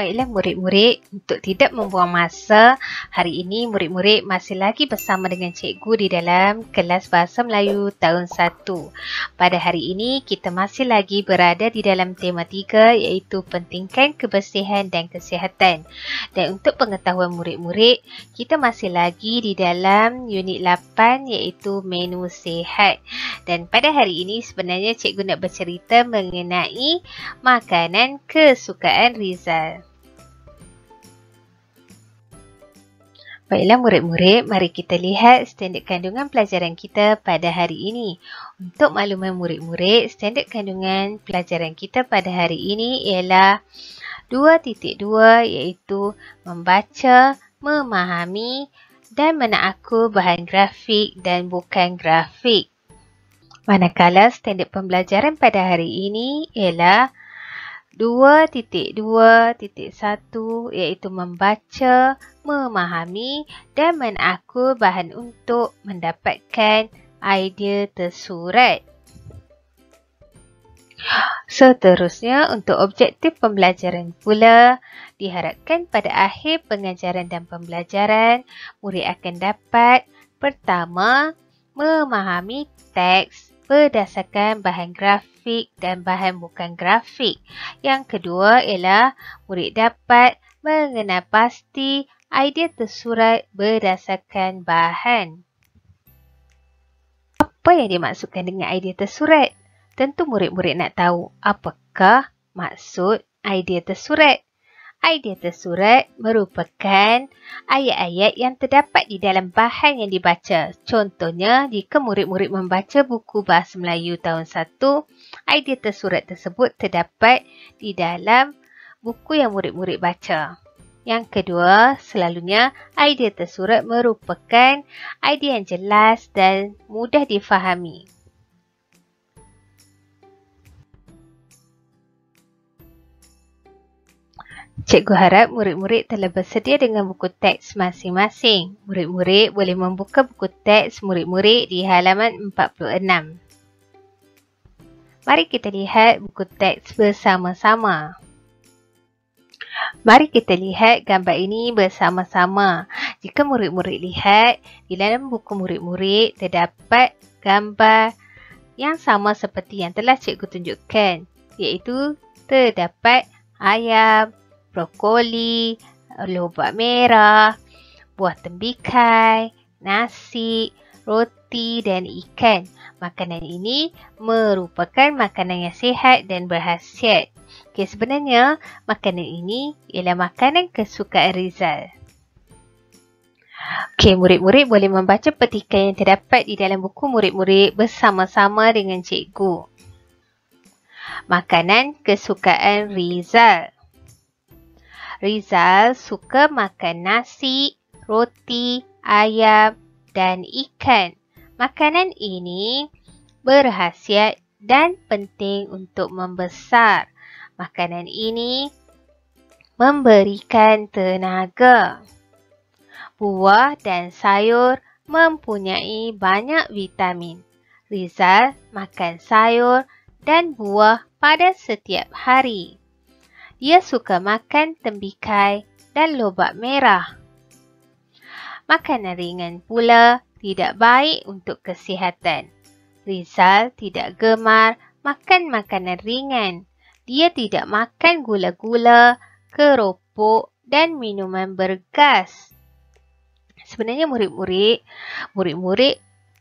Baiklah murid-murid, untuk tidak membuang masa, hari ini murid-murid masih lagi bersama dengan cikgu di dalam kelas Bahasa Melayu tahun 1. Pada hari ini kita masih lagi berada di dalam tema 3 iaitu pentingkan kebersihan dan kesihatan. Dan untuk pengetahuan murid-murid, kita masih lagi di dalam unit 8 iaitu menu sihat. Dan pada hari ini sebenarnya cikgu nak bercerita mengenai makanan kesukaan Rizal. Baiklah murid-murid, mari kita lihat standard kandungan pelajaran kita pada hari ini. Untuk makluman murid-murid, standard kandungan pelajaran kita pada hari ini ialah 2.2 iaitu membaca, memahami dan menakluk bahan grafik dan bukan grafik. Manakala standard pembelajaran pada hari ini ialah 2.2.1 iaitu membaca, memahami dan menakluk bahan untuk mendapatkan idea tersurat. Seterusnya, untuk objektif pembelajaran pula, diharapkan pada akhir pengajaran dan pembelajaran, murid akan dapat pertama, memahami teks berdasarkan bahan grafik dan bahan bukan grafik. Yang kedua ialah murid dapat mengenal pasti idea tersurat berdasarkan bahan. Apa yang dimaksudkan dengan idea tersurat? Tentu murid-murid nak tahu apakah maksud idea tersurat. Idea tersurat merupakan ayat-ayat yang terdapat di dalam bahan yang dibaca. Contohnya, jika murid-murid membaca buku Bahasa Melayu tahun 1, idea tersurat tersebut terdapat di dalam buku yang murid-murid baca. Yang kedua, selalunya idea tersurat merupakan idea yang jelas dan mudah difahami. Cikgu harap murid-murid telah bersedia dengan buku teks masing-masing. Murid-murid boleh membuka buku teks murid-murid di halaman 46. Mari kita lihat buku teks bersama-sama. Mari kita lihat gambar ini bersama-sama. Jika murid-murid lihat, di dalam buku murid-murid terdapat gambar yang sama seperti yang telah cikgu tunjukkan, iaitu terdapat ayam, brokoli, lobak merah, buah tembikai, nasi, roti dan ikan. Makanan ini merupakan makanan yang sihat dan berkhasiat. Okey, sebenarnya makanan ini ialah makanan kesukaan Rizal. Okey, murid-murid boleh membaca petikan yang terdapat di dalam buku murid-murid bersama-sama dengan cikgu. Makanan kesukaan Rizal. Rizal suka makan nasi, roti, ayam dan ikan. Makanan ini berkhasiat dan penting untuk membesar. Makanan ini memberikan tenaga. Buah dan sayur mempunyai banyak vitamin. Rizal makan sayur dan buah pada setiap hari. Dia suka makan tembikai dan lobak merah. Makanan ringan pula tidak baik untuk kesihatan. Rizal tidak gemar makan makanan ringan. Dia tidak makan gula-gula, keropok dan minuman bergas. Sebenarnya murid-murid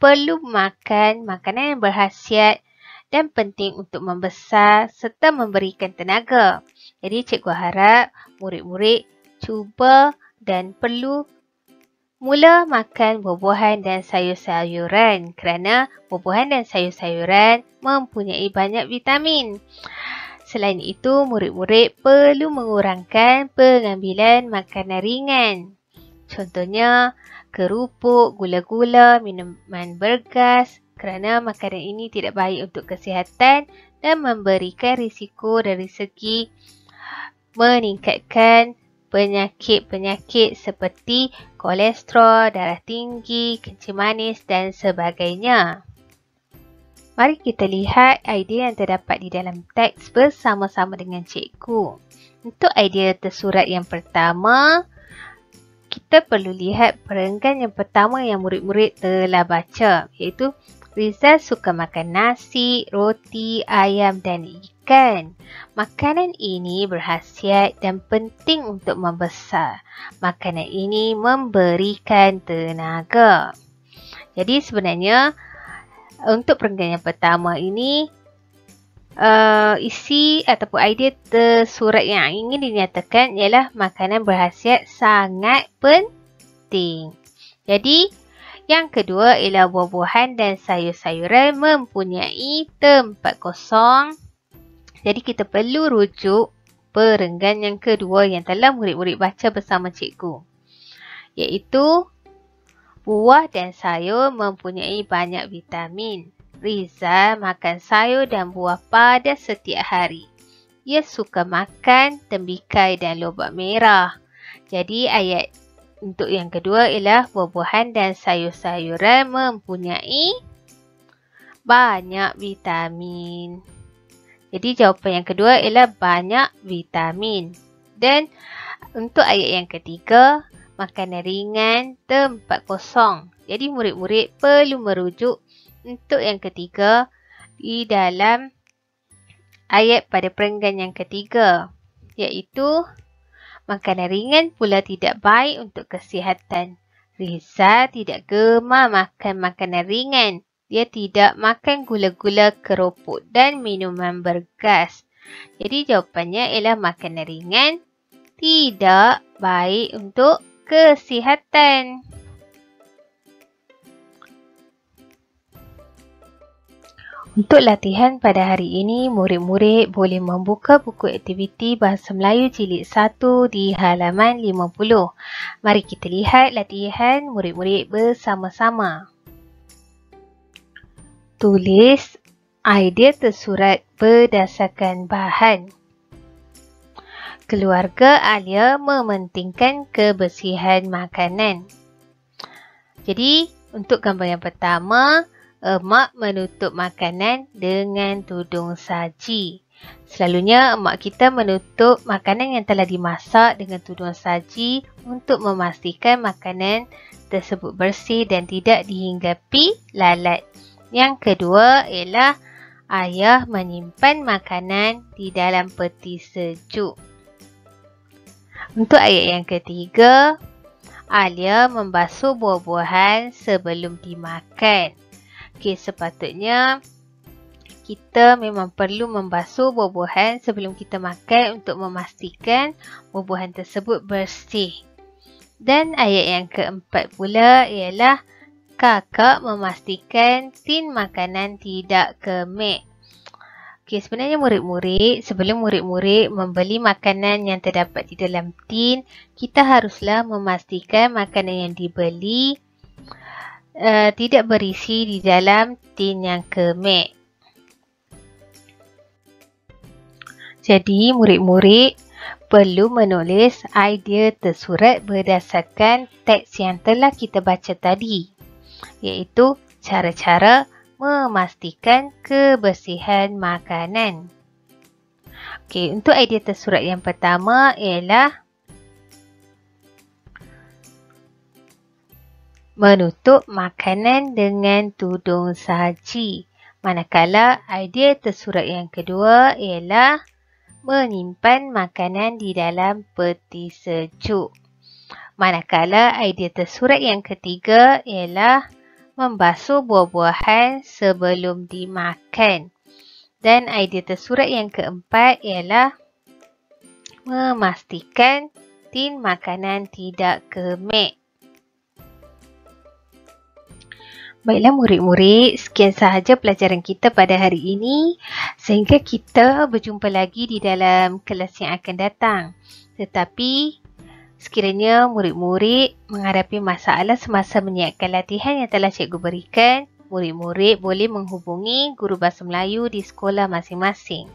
perlu makan makanan yang berkhasiat dan penting untuk membesar serta memberikan tenaga. Jadi cikgu harap murid-murid cuba dan perlu mula makan buah-buahan dan sayur-sayuran kerana buah-buahan dan sayur-sayuran mempunyai banyak vitamin. Selain itu, murid-murid perlu mengurangkan pengambilan makanan ringan. Contohnya, kerupuk, gula-gula, minuman bergas kerana makanan ini tidak baik untuk kesihatan dan memberikan risiko dari segi meningkatkan penyakit-penyakit seperti kolesterol, darah tinggi, kencing manis dan sebagainya. Mari kita lihat idea yang terdapat di dalam teks bersama-sama dengan cikgu. Untuk idea tersurat yang pertama, kita perlu lihat perenggan yang pertama yang murid-murid telah baca, iaitu Rizal suka makan nasi, roti, ayam dan ikan. Makanan ini berkhasiat dan penting untuk membesar. Makanan ini memberikan tenaga. Jadi sebenarnya untuk perenggan yang pertama ini, isi ataupun idea tersurat yang ingin dinyatakan ialah makanan berkhasiat sangat penting. Jadi, yang kedua ialah buah-buahan dan sayur-sayuran mempunyai tempat kosong. Jadi, kita perlu rujuk perenggan yang kedua yang telah murid-murid baca bersama cikgu, iaitu buah dan sayur mempunyai banyak vitamin. Rizal makan sayur dan buah pada setiap hari. Ia suka makan tembikai dan lobak merah. Jadi ayat untuk yang kedua ialah buah-buahan dan sayur-sayuran mempunyai banyak vitamin. Jadi jawapan yang kedua ialah banyak vitamin. Dan untuk ayat yang ketiga, makanan ringan, tempat kosong. Jadi murid-murid perlu merujuk untuk yang ketiga di dalam ayat pada perenggan yang ketiga, iaitu makanan ringan pula tidak baik untuk kesihatan. Rizal tidak gemar makan makanan ringan. Dia tidak makan gula-gula, keropok dan minuman bergas. Jadi jawapannya ialah makanan ringan tidak baik untuk kesihatan. Untuk latihan pada hari ini, murid-murid boleh membuka buku aktiviti Bahasa Melayu Jilid 1 di halaman 50. Mari kita lihat latihan murid-murid bersama-sama. Tulis idea tersurat berdasarkan bahan. Keluarga Alia mementingkan kebersihan makanan. Jadi, untuk gambar yang pertama, emak menutup makanan dengan tudung saji. Selalunya emak kita menutup makanan yang telah dimasak dengan tudung saji untuk memastikan makanan tersebut bersih dan tidak dihinggapi lalat. Yang kedua ialah ayah menyimpan makanan di dalam peti sejuk. Untuk ayat yang ketiga, Alia membasuh buah-buahan sebelum dimakan. Okey, sepatutnya kita memang perlu membasuh buah-buahan sebelum kita makan untuk memastikan buah-buahan tersebut bersih. Dan ayat yang keempat pula ialah kakak memastikan tin makanan tidak kemik. Okey, sebenarnya murid-murid, sebelum murid-murid membeli makanan yang terdapat di dalam tin, kita haruslah memastikan makanan yang dibeli tidak berisi di dalam tin yang kemik. Jadi, murid-murid perlu menulis idea tersurat berdasarkan teks yang telah kita baca tadi, iaitu cara-cara memastikan kebersihan makanan. Okey, untuk idea tersurat yang pertama ialah menutup makanan dengan tudung saji. Manakala idea tersurat yang kedua ialah menyimpan makanan di dalam peti sejuk. Manakala idea tersurat yang ketiga ialah membasuh buah-buahan sebelum dimakan. Dan idea tersurat yang keempat ialah memastikan tin makanan tidak kemik. Baiklah murid-murid, sekian sahaja pelajaran kita pada hari ini. Sehingga kita berjumpa lagi di dalam kelas yang akan datang. Tetapi sekiranya murid-murid menghadapi masalah semasa menyiapkan latihan yang telah cikgu berikan, murid-murid boleh menghubungi guru Bahasa Melayu di sekolah masing-masing.